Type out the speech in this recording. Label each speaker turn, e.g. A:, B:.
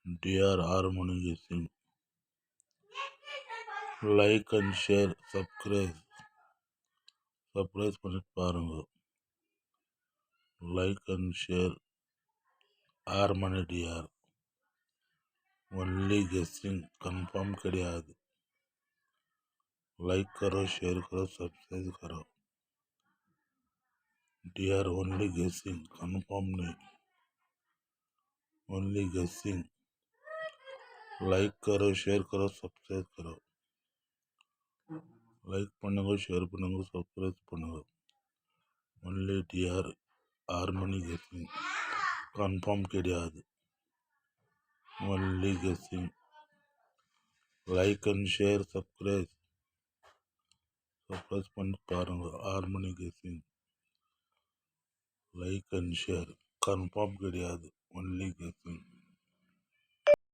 A: Dear harmonizing, like and share, subscribe பண்ணிட்டு பாருங்க. Like and share harmony dear. Only guessing, confirm கிடையாது. Like करो, share करो, subscribe करो. Dear only guessing, confirm नहीं. Only guessing. Like करो, share करो, subscribe करो. Like பண்ணுங்க, share பண்ணுங்க, subscribe பண்ணுங்க. Only dear harmony guessing, confirm கிடையாது. Only guessing. Like and share, subscribe பண்ணிட்டு பாருங்க. Harmony guessing. Like and share, confirm கிடையாது. Only guessing.